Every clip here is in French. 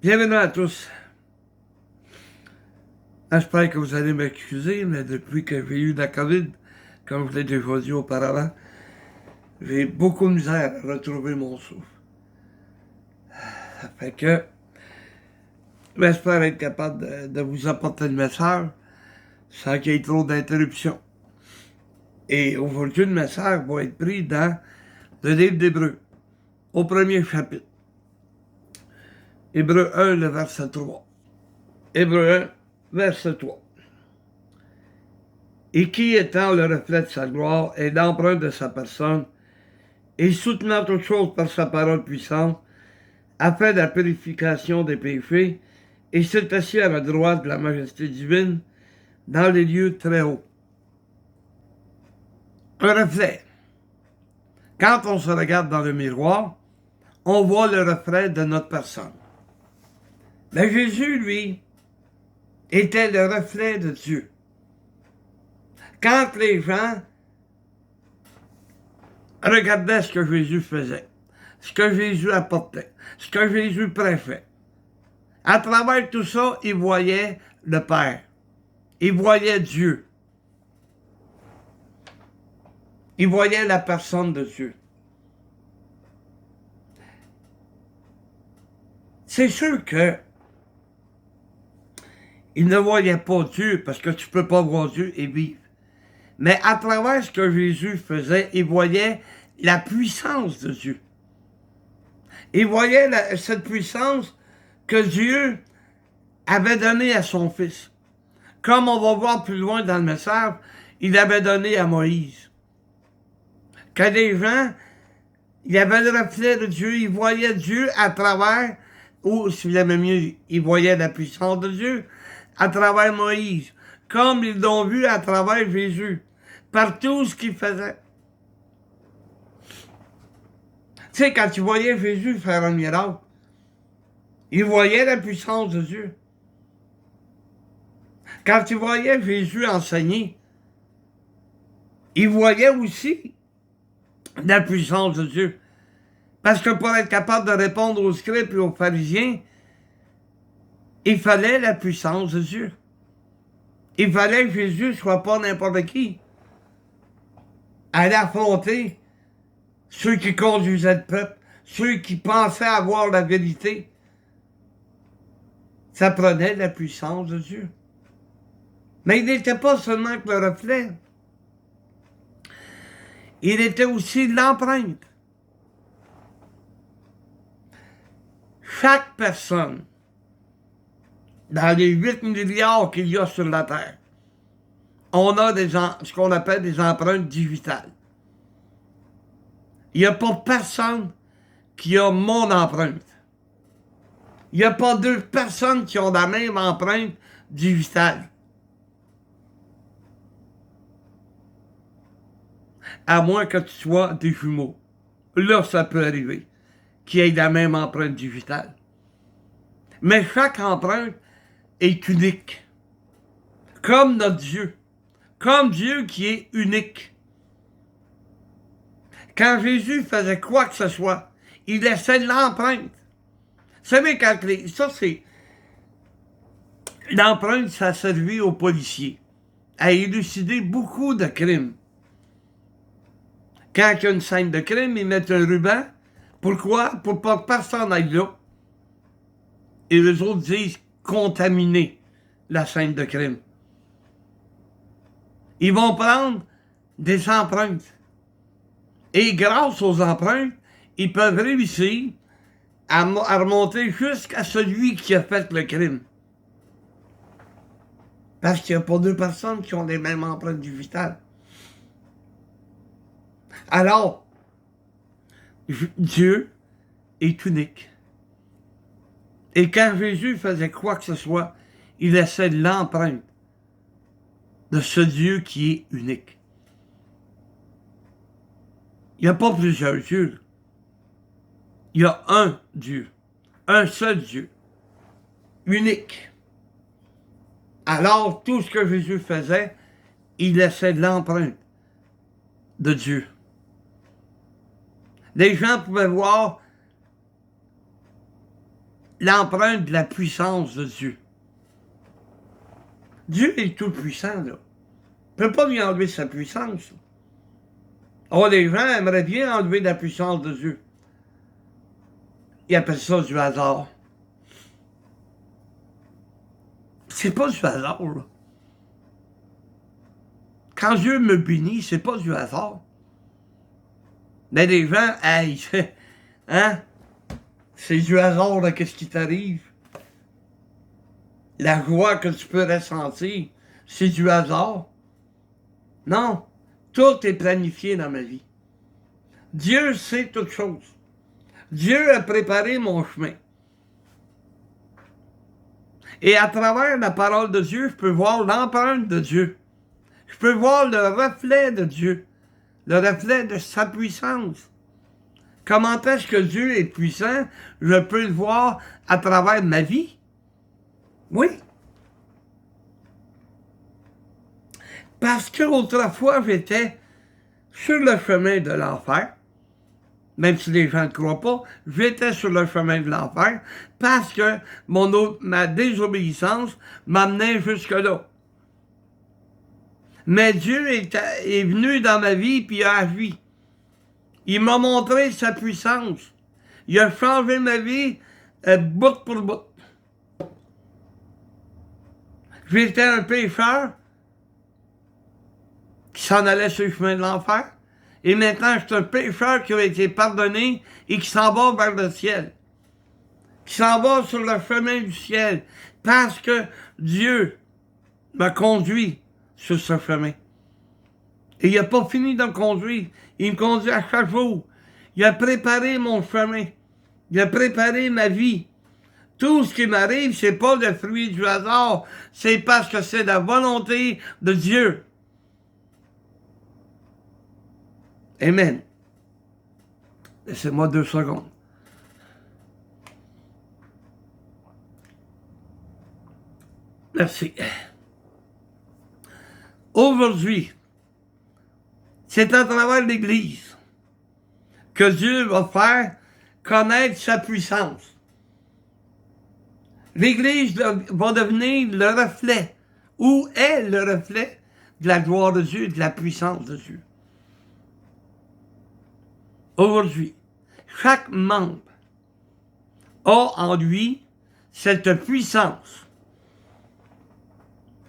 Bienvenue à tous. J'espère que vous allez m'excuser, mais depuis que j'ai eu la COVID, comme je l'ai déjà dit auparavant, j'ai beaucoup de misère à retrouver mon souffle. Ça fait que j'espère être capable de vous apporter le message sans qu'il y ait trop d'interruptions. Et aujourd'hui, le message va être pris dans le livre d'Hébreux, au premier chapitre. Hébreux 1, le verset 3. Hébreux 1, verset 3. Et qui étant le reflet de sa gloire et l'empreinte de sa personne, et soutenant toutes choses par sa parole puissante, a fait la purification des péchés, et s'est assis à la droite de la majesté divine, dans les lieux très hauts. Un reflet. Quand on se regarde dans le miroir, on voit le reflet de notre personne. Mais Jésus, lui, était le reflet de Dieu. Quand les gens regardaient ce que Jésus faisait, ce que Jésus apportait, ce que Jésus prêchait, à travers tout ça, ils voyaient le Père. Ils voyaient Dieu. Ils voyaient la personne de Dieu. C'est sûr que ils ne voyaient pas Dieu, parce que tu ne peux pas voir Dieu et vivre. Mais à travers ce que Jésus faisait, ils voyaient la puissance de Dieu. Ils voyaient cette puissance que Dieu avait donnée à son Fils. Comme on va voir plus loin dans le message, il avait donné à Moïse. Que les gens, il y avait le reflet de Dieu, ils voyaient Dieu à travers, ou s'il aimait mieux, ils voyaient la puissance de Dieu à travers Moïse, comme ils l'ont vu à travers Jésus, par tout ce qu'il faisait. Tu sais, quand tu voyais Jésus faire un miracle, il voyait la puissance de Dieu. Quand tu voyais Jésus enseigner, il voyait aussi la puissance de Dieu. Parce que pour être capable de répondre aux scribes et aux pharisiens, il fallait la puissance de Dieu. Il fallait que Jésus ne soit pas n'importe qui. Aller affronter ceux qui conduisaient le peuple, ceux qui pensaient avoir la vérité. Ça prenait la puissance de Dieu. Mais il n'était pas seulement que le reflet. Il était aussi l'empreinte. Chaque personne, dans les 8 milliards qu'il y a sur la Terre, on a ce qu'on appelle des empreintes digitales. Il n'y a pas personne qui a mon empreinte. Il n'y a pas deux personnes qui ont la même empreinte digitale. À moins que tu sois des jumeaux. Là, ça peut arriver qu'il y ait la même empreinte digitale. Mais chaque empreinte est unique. Comme notre Dieu. Comme Dieu qui est unique. Quand Jésus faisait quoi que ce soit, il laissait l'empreinte. Vous savez, ça c'est... L'empreinte, ça a servi aux policiers à élucider beaucoup de crimes. Quand il y a une scène de crime, ils mettent un ruban. Pourquoi? Pour pas que personne n'aille là. Et les autres disent contaminer la scène de crime. Ils vont prendre des empreintes. Et grâce aux empreintes, ils peuvent réussir à remonter jusqu'à celui qui a fait le crime. Parce qu'il n'y a pas deux personnes qui ont les mêmes empreintes digitales. Alors, Dieu est unique. Et quand Jésus faisait quoi que ce soit, il laissait l'empreinte de ce Dieu qui est unique. Il n'y a pas plusieurs dieux. Il y a un Dieu. Un seul Dieu. Unique. Alors, tout ce que Jésus faisait, il laissait l'empreinte de Dieu. Les gens pouvaient voir l'empreinte de la puissance de Dieu. Dieu est tout puissant, là. On ne peut pas lui enlever sa puissance. Oh, les gens aimeraient bien enlever la puissance de Dieu. Ils appellent ça du hasard. C'est pas du hasard, là. Quand Dieu me bénit, c'est pas du hasard. Mais les gens, hey, hein? C'est du hasard, là, qu'est-ce qui t'arrive? La joie que tu peux ressentir, c'est du hasard. Non, tout est planifié dans ma vie. Dieu sait toutes choses. Dieu a préparé mon chemin. Et à travers la parole de Dieu, je peux voir l'empreinte de Dieu. Je peux voir le reflet de Dieu, le reflet de sa puissance. Comment est-ce que Dieu est puissant? Je peux le voir à travers ma vie. Oui. Parce qu'autrefois, j'étais sur le chemin de l'enfer. Même si les gens ne croient pas, j'étais sur le chemin de l'enfer parce que ma désobéissance m'amenait jusque-là. Mais Dieu est venu dans ma vie puis a agi. Il m'a montré sa puissance. Il a changé ma vie bout pour bout. J'étais un pécheur qui s'en allait sur le chemin de l'enfer. Et maintenant, je suis un pécheur qui a été pardonné et qui s'en va vers le ciel. Qui s'en va sur le chemin du ciel. Parce que Dieu m'a conduit sur ce chemin. Et il n'a pas fini de me conduire. Il me conduit à chaque jour. Il a préparé mon chemin. Il a préparé ma vie. Tout ce qui m'arrive, c'est pas le fruit du hasard. C'est parce que c'est la volonté de Dieu. Amen. Laissez-moi 2 secondes. Merci. Aujourd'hui, c'est à travers l'Église que Dieu va faire connaître sa puissance. L'Église va devenir le reflet, ou est le reflet de la gloire de Dieu, de la puissance de Dieu. Aujourd'hui, chaque membre a en lui cette puissance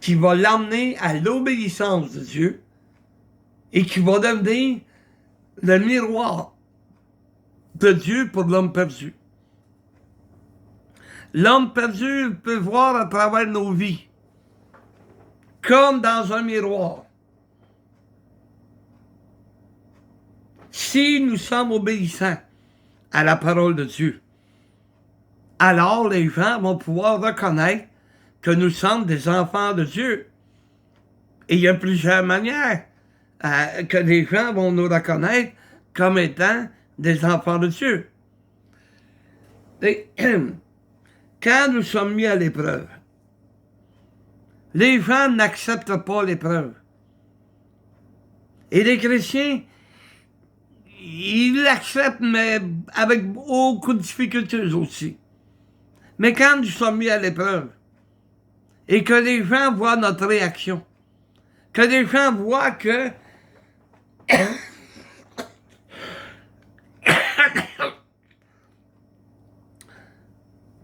qui va l'emmener à l'obéissance de Dieu et qui va devenir le miroir de Dieu pour l'homme perdu. L'homme perdu peut voir à travers nos vies, comme dans un miroir. Si nous sommes obéissants à la parole de Dieu, alors les gens vont pouvoir reconnaître que nous sommes des enfants de Dieu. Et il y a plusieurs manières que les gens vont nous reconnaître comme étant des enfants de Dieu. Et, quand nous sommes mis à l'épreuve, les gens n'acceptent pas l'épreuve. Et les chrétiens, ils l'acceptent, mais avec beaucoup de difficultés aussi. Mais quand nous sommes mis à l'épreuve, et que les gens voient notre réaction, que les gens voient que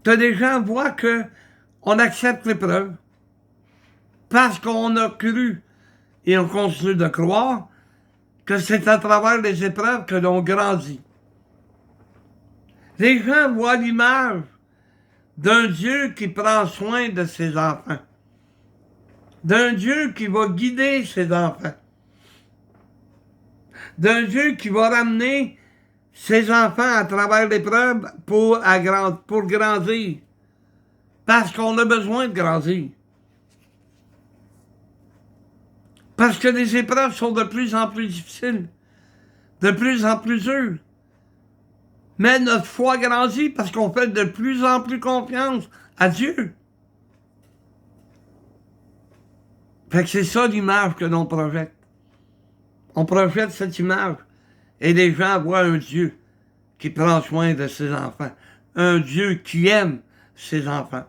les gens voient que on accepte l'épreuve parce qu'on a cru et on continue de croire que c'est à travers les épreuves que l'on grandit. Les gens voient l'image d'un Dieu qui prend soin de ses enfants, d'un Dieu qui va guider ses enfants, d'un Dieu qui va ramener ses enfants à travers l'épreuve pour grandir, parce qu'on a besoin de grandir. Parce que les épreuves sont de plus en plus difficiles, de plus en plus dures. Mais notre foi grandit parce qu'on fait de plus en plus confiance à Dieu. Fait que c'est ça l'image que l'on projette. On projette cette image et les gens voient un Dieu qui prend soin de ses enfants. Un Dieu qui aime ses enfants.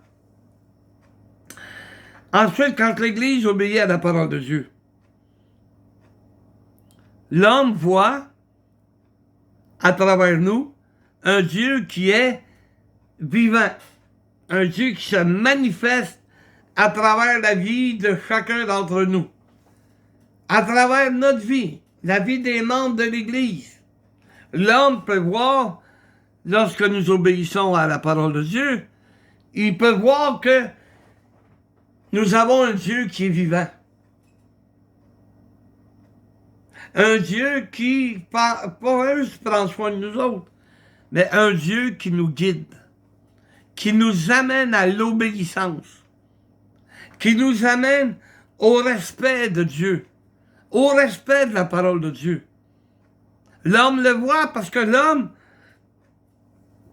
Ensuite, quand l'Église obéit à la parole de Dieu, l'homme voit, à travers nous, un Dieu qui est vivant, un Dieu qui se manifeste à travers la vie de chacun d'entre nous, à travers notre vie, la vie des membres de l'Église. L'homme peut voir, lorsque nous obéissons à la parole de Dieu, il peut voir que nous avons un Dieu qui est vivant. Un Dieu qui, pas juste prend soin de nous autres, mais un Dieu qui nous guide, qui nous amène à l'obéissance, qui nous amène au respect de Dieu, au respect de la parole de Dieu. L'homme le voit parce que l'homme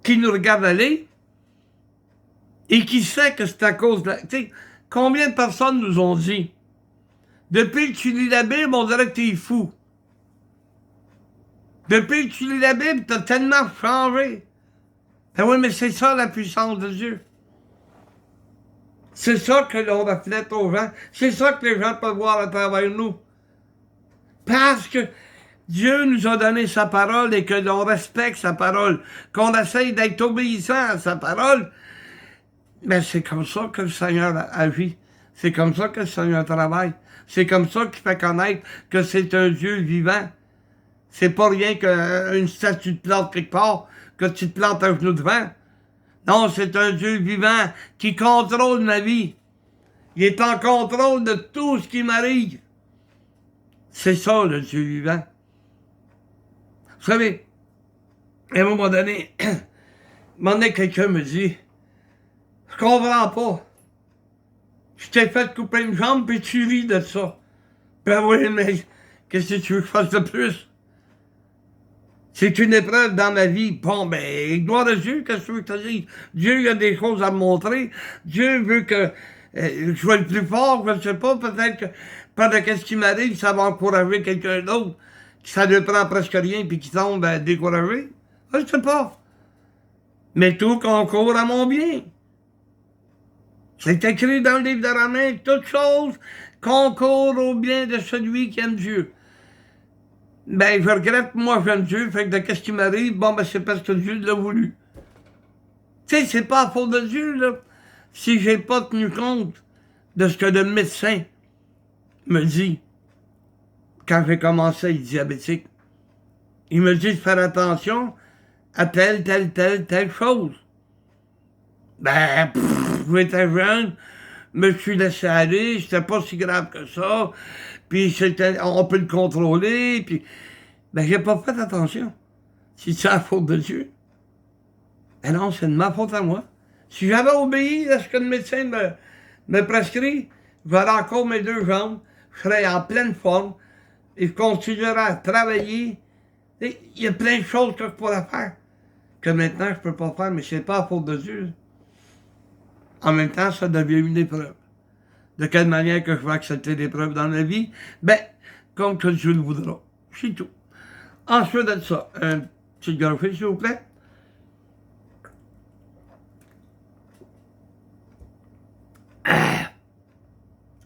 qui nous regarde aller et qui sait que c'est à cause de la... Tu sais, combien de personnes nous ont dit, depuis que tu lis la Bible, on dirait que t'es fou. Depuis que tu lis la Bible, t'as tellement changé. Ben oui, mais c'est ça la puissance de Dieu. C'est ça que l'on reflète aux gens. C'est ça que les gens peuvent voir à travers nous. Parce que Dieu nous a donné sa parole et que l'on respecte sa parole, qu'on essaye d'être obéissant à sa parole, mais c'est comme ça que le Seigneur agit. C'est comme ça que le Seigneur travaille. C'est comme ça qu'il fait connaître que c'est un Dieu vivant. C'est pas rien qu'une statue de plante quelque part, que tu te plantes un genou devant. Non, c'est un Dieu vivant qui contrôle ma vie. Il est en contrôle de tout ce qui m'arrive. C'est ça, le Dieu vivant. Vous savez, à un moment donné, quelqu'un me dit, je comprends pas. Je t'ai fait couper une jambe, puis tu ris de ça. Ben oui, mais qu'est-ce que tu veux que je fasse de plus? C'est une épreuve dans ma vie. Bon, ben, gloire à Dieu, qu'est-ce que tu veux que je te dise? Dieu, il a des choses à me montrer. Dieu veut que je sois le plus fort, je ne sais pas, peut-être que pendant qu'est-ce qui m'arrive, ça va encourager quelqu'un d'autre, qui ça ne prend presque rien, puis qui tombe découragé. Je ne sais pas. Mais tout concourt à mon bien. C'est écrit dans le livre de Romains, toute chose concourt au bien de celui qui aime Dieu. Ben, je regrette, moi j'aime Dieu, fait que de qu'est-ce qui m'arrive, bon ben c'est parce que Dieu l'a voulu. Tu sais, c'est pas à faute de Dieu, là. Si j'ai pas tenu compte de ce que le médecin me dit quand j'ai commencé à être diabétique. Il me dit de faire attention à telle chose. Ben, j'étais jeune, me suis laissé aller, c'était pas si grave que ça, puis on peut le contrôler, puis... Ben, j'ai pas fait attention. Si c'est la faute de Dieu. Ben non, c'est de ma faute à moi. Si j'avais obéi à ce que le médecin me prescrit, j'aurais encore mes deux jambes, je serais en pleine forme, et je continuerais à travailler. Il y a plein de choses que je pourrais faire, que maintenant je peux pas faire, mais c'est pas la faute de Dieu. En même temps, ça devient une épreuve. De quelle manière que je vais accepter l'épreuve dans ma vie? Ben, comme que Dieu le voudra. C'est tout. Ensuite de ça, un petit gorgée, s'il vous plaît.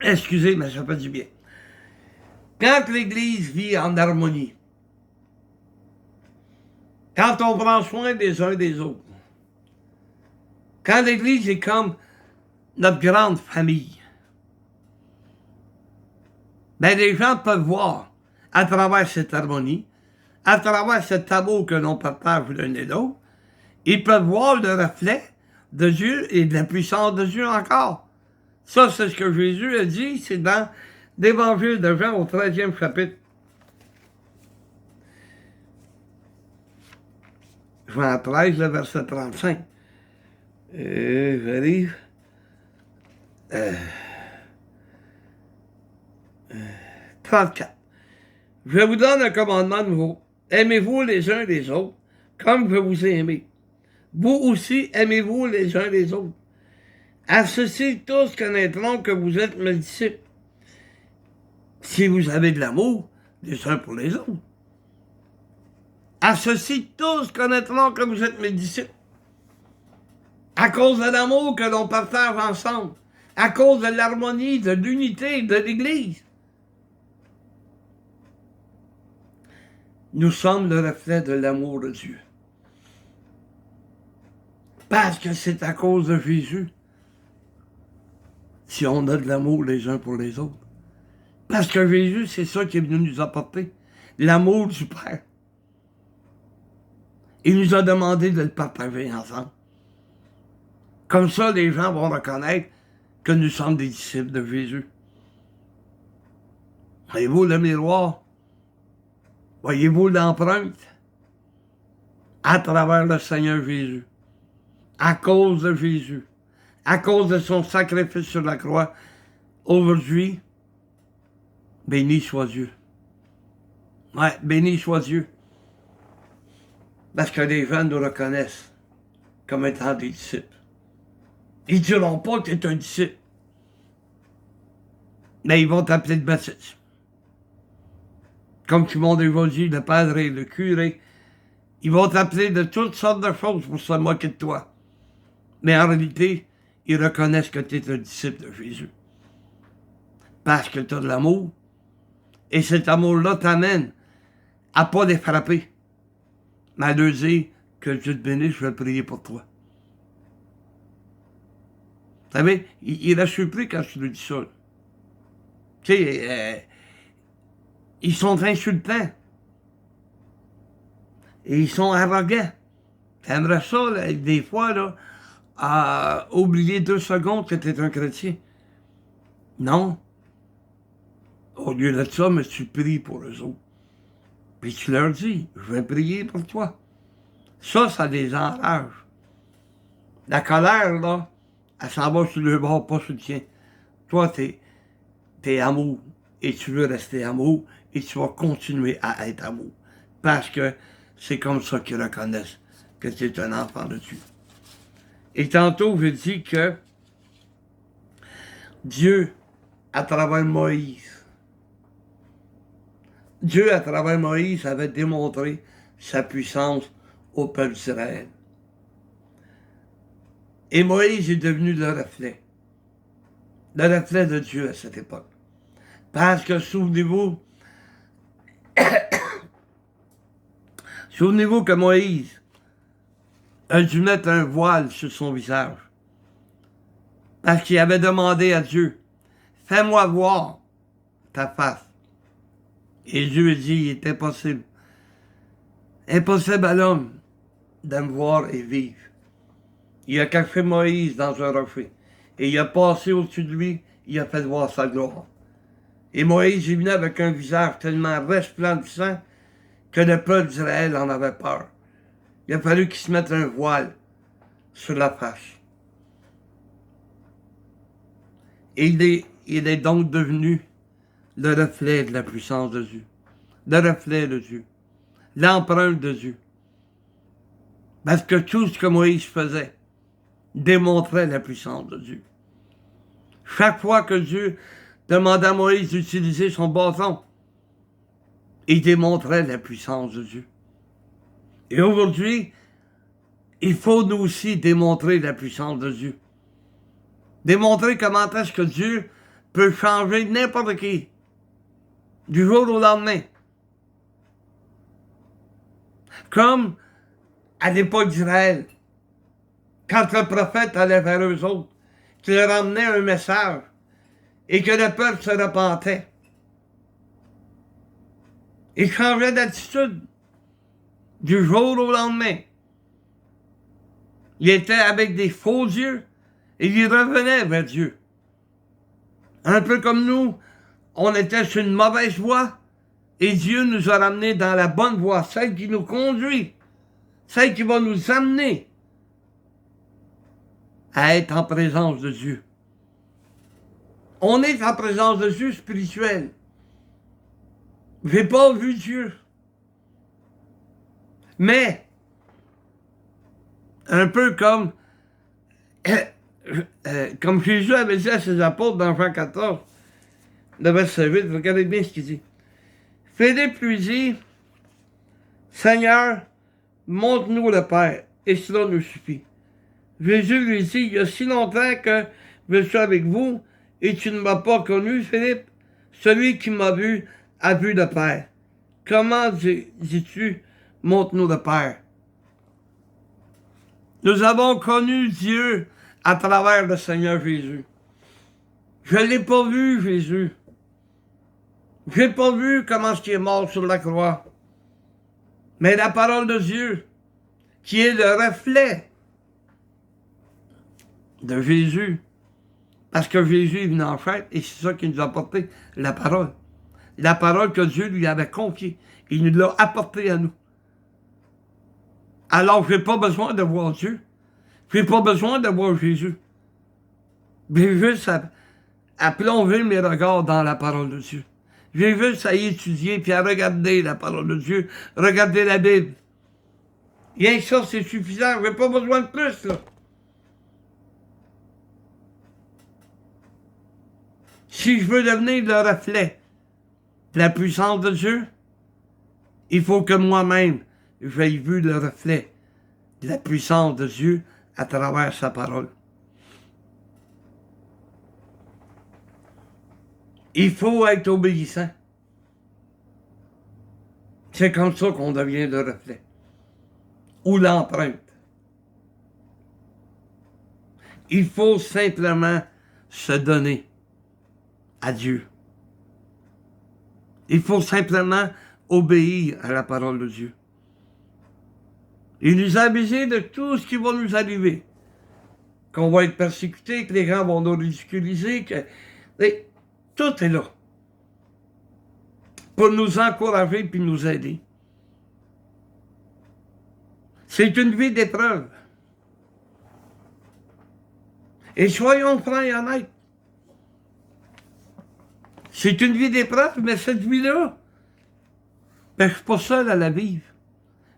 Excusez, mais ça fait du bien. Quand l'Église vit en harmonie, quand on prend soin des uns des autres, quand l'Église est comme notre grande famille, ben les gens peuvent voir, à travers cette harmonie, à travers cet amour que l'on partage l'un et l'autre, ils peuvent voir le reflet de Dieu et de la puissance de Dieu encore. Ça, c'est ce que Jésus a dit, c'est dans l'Évangile de Jean au 13e chapitre. Jean 13, le verset 35. J'arrive. 34. Je vous donne un commandement nouveau. Aimez-vous les uns les autres, comme je vous ai aimé. Vous aussi, aimez-vous les uns les autres. À ceci, tous connaîtront que vous êtes mes disciples, si vous avez de l'amour les uns pour les autres. À ceci, tous connaîtront que vous êtes mes disciples. À cause de l'amour que l'on partage ensemble. À cause de l'harmonie, de l'unité de l'Église. Nous sommes le reflet de l'amour de Dieu. Parce que c'est à cause de Jésus si on a de l'amour les uns pour les autres. Parce que Jésus, c'est ça qui est venu nous apporter. L'amour du Père. Il nous a demandé de le partager ensemble. Comme ça, les gens vont reconnaître que nous sommes des disciples de Jésus. Voyez-vous le miroir? Voyez-vous l'empreinte? À travers le Seigneur Jésus. À cause de Jésus. À cause de son sacrifice sur la croix. Aujourd'hui, béni soit Dieu. Ouais, béni soit Dieu. Parce que les gens nous reconnaissent comme étant des disciples. Ils ne diront pas que tu es un disciple. Mais ils vont t'appeler le baptiste. Comme tu m'as déjà dit, le padre, le curé. Ils vont t'appeler de toutes sortes de choses pour se moquer de toi. Mais en réalité, ils reconnaissent que tu es un disciple de Jésus. Parce que tu as de l'amour. Et cet amour-là t'amène à ne pas les frapper. Mais à leur dire que Dieu te bénisse, je vais prier pour toi. Vous savez, il a surpris quand je lui dis ça. Tu sais, ils sont insultants. Et ils sont arrogants. T'aimerais ça, là, des fois, là, à oublier 2 secondes que tu es un chrétien. Non. Au lieu de ça, mais tu pries pour eux autres. Puis tu leur dis, je vais prier pour toi. Ça les enrage. La colère, là, elle s'en va sur le bord, pas sur le tien. Toi, t'es amour. Et tu veux rester amour. Et tu vas continuer à être amour. Parce que c'est comme ça qu'ils reconnaissent que tu es un enfant de Dieu. Et tantôt, je dis que Dieu, à travers Moïse, Dieu, à travers Moïse, avait démontré sa puissance au peuple d'Israël. Et Moïse est devenu le reflet de Dieu à cette époque. Parce que souvenez-vous que Moïse a dû mettre un voile sur son visage. Parce qu'il avait demandé à Dieu, fais-moi voir ta face. Et Dieu a dit, il est impossible. Impossible à l'homme de me voir et vivre. Il a caché Moïse dans un rocher. Et il a passé au-dessus de lui, il a fait voir sa gloire. Et Moïse est venu avec un visage tellement resplendissant que le peuple d'Israël en avait peur. Il a fallu qu'il se mette un voile sur la face. Et il est donc devenu le reflet de la puissance de Dieu. Le reflet de Dieu. L'empreinte de Dieu. Parce que tout ce que Moïse faisait démontrait la puissance de Dieu. Chaque fois que Dieu demandait à Moïse d'utiliser son bâton, il démontrait la puissance de Dieu. Et aujourd'hui, il faut nous aussi démontrer la puissance de Dieu. Démontrer comment est-ce que Dieu peut changer n'importe qui, du jour au lendemain. Comme à l'époque d'Israël, quand le prophète allait vers eux autres, qu'il leur emmenait un message et que le peuple se repentait. Il changeait d'attitude du jour au lendemain. Il était avec des faux dieux et il revenait vers Dieu. Un peu comme nous, on était sur une mauvaise voie et Dieu nous a ramenés dans la bonne voie, celle qui nous conduit, celle qui va nous amener à être en présence de Dieu. On est en présence de Dieu spirituel. J'ai pas vu Dieu. Mais, un peu comme Jésus avait dit à ses apôtres dans Jean 14, le verset 8, regardez bien ce qu'il dit. Philippe lui dit, Seigneur, montre-nous le Père, et cela nous suffit. Jésus lui dit, il y a si longtemps que je suis avec vous et tu ne m'as pas connu, Philippe. Celui qui m'a vu a vu le Père. Comment dis-tu, montre-nous le Père? Nous avons connu Dieu à travers le Seigneur Jésus. Je ne l'ai pas vu, Jésus. Je n'ai pas vu comment il est mort sur la croix. Mais la parole de Dieu, qui est le reflet de Jésus, parce que Jésus est venu en chair, et c'est ça qui nous a apporté la parole. La parole que Dieu lui avait confiée. Il nous l'a apportée à nous. Alors, je n'ai pas besoin de voir Dieu. Je n'ai pas besoin de voir Jésus. J'ai juste à plonger mes regards dans la parole de Dieu. J'ai juste à y étudier puis à regarder la parole de Dieu, regarder la Bible. Rien que ça, c'est suffisant. Je n'ai pas besoin de plus, là. Si je veux devenir le reflet de la puissance de Dieu, il faut que moi-même, j'aie vu le reflet de la puissance de Dieu à travers sa parole. Il faut être obéissant. C'est comme ça qu'on devient le reflet. Ou l'empreinte. Il faut simplement se donner à Dieu. Il faut simplement obéir à la parole de Dieu. Il nous a avisé de tout ce qui va nous arriver. Qu'on va être persécuté, que les gens vont nous ridiculiser, que... Et tout est là. Pour nous encourager puis nous aider. C'est une vie d'épreuve. Et soyons francs et honnêtes. C'est une vie d'épreuve, mais cette vie-là, ben, je ne suis pas seul à la vivre.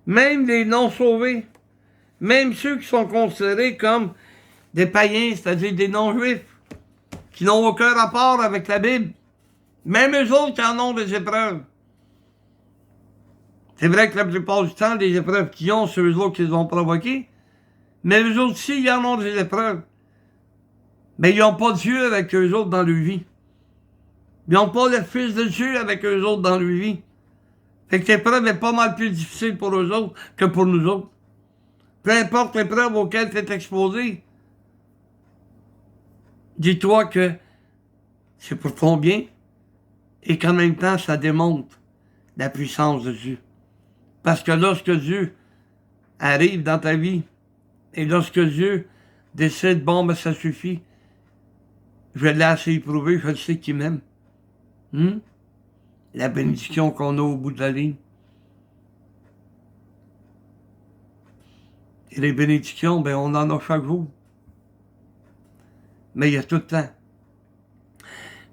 Même les non-sauvés, même ceux qui sont considérés comme des païens, c'est-à-dire des non-juifs, qui n'ont aucun rapport avec la Bible, même eux autres qui en ont des épreuves. C'est vrai que la plupart du temps, les épreuves qu'ils ont, c'est eux autres qui les ont provoquées, mais eux autres aussi, ils en ont des épreuves. Mais ils n'ont pas Dieu avec eux autres dans leur vie. Ils n'ont pas le Fils de Dieu avec eux autres dans leur vie. Fait que l'épreuve est pas mal plus difficile pour eux autres que pour nous autres. Peu importe l'épreuve auquel tu es exposé, dis-toi que c'est pour ton bien et qu'en même temps, ça démontre la puissance de Dieu. Parce que lorsque Dieu arrive dans ta vie et lorsque Dieu décide, bon, ben ça suffit, je l'ai assez éprouvé, je sais qu'il m'aime. La bénédiction qu'on a au bout de la ligne. Et les bénédictions, ben on en a chaque jour. Mais il y a tout le temps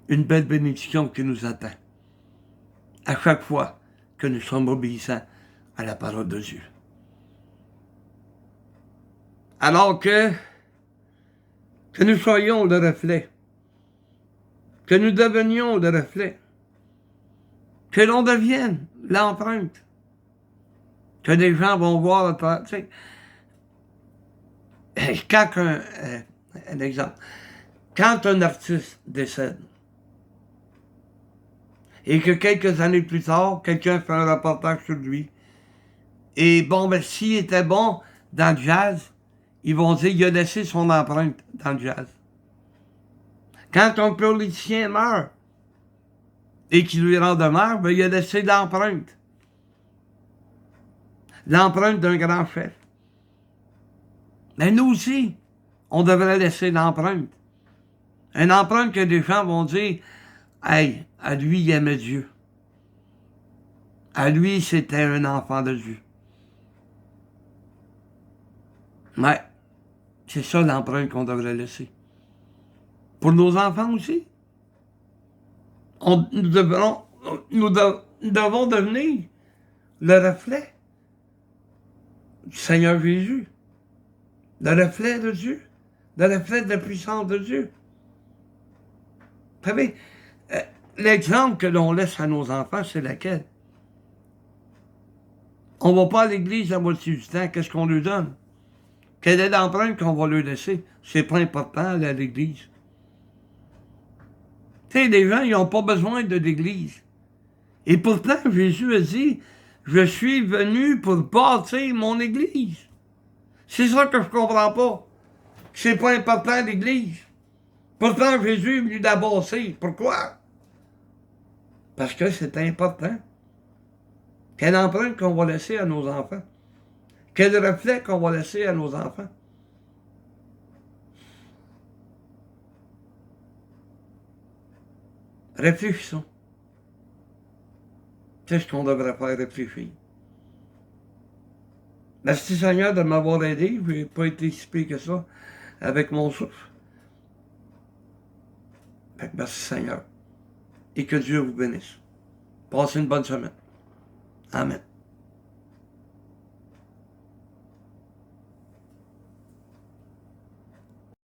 une belle bénédiction qui nous attend. À chaque fois que nous sommes obéissants à la parole de Dieu. Alors que nous soyons le reflet, que nous devenions le reflet, que l'on devienne l'empreinte, que les gens vont voir, tu sais, quand un exemple, quand un artiste décède, et que quelques années plus tard, quelqu'un fait un reportage sur lui, et bon, ben, s'il était bon dans le jazz, ils vont dire qu'il a laissé son empreinte dans le jazz. Quand un politicien meurt, et qu'il lui rend hommage, ben, il a laissé l'empreinte. L'empreinte d'un grand chef. Mais nous aussi, on devrait laisser l'empreinte. Une empreinte que des gens vont dire, hey, à lui, il aimait Dieu. À lui, c'était un enfant de Dieu. Mais, c'est ça l'empreinte qu'on devrait laisser. Pour nos enfants aussi. Nous devons devenir le reflet du Seigneur Jésus. Le reflet de Dieu. Le reflet de la puissance de Dieu. Vous savez, l'exemple que l'on laisse à nos enfants, c'est laquelle? On ne va pas à l'église la moitié du temps, qu'est-ce qu'on lui donne? Quelle est l'empreinte qu'on va lui laisser? C'est pas important à l'Église. Tu sais, les gens, ils n'ont pas besoin de l'Église. Et pourtant, Jésus a dit, je suis venu pour bâtir mon Église. C'est ça que je comprends pas. C'est pas important l'Église. Pourtant, Jésus est venu la bâtir. Pourquoi? Parce que c'est important. Quelle empreinte qu'on va laisser à nos enfants? Quel reflet qu'on va laisser à nos enfants? Réfléchissons. C'est ce qu'on devrait faire, réfléchir. Merci Seigneur de m'avoir aidé. Je n'ai pas été si pire que ça avec mon souffle. Merci Seigneur. Et que Dieu vous bénisse. Passez une bonne semaine. Amen.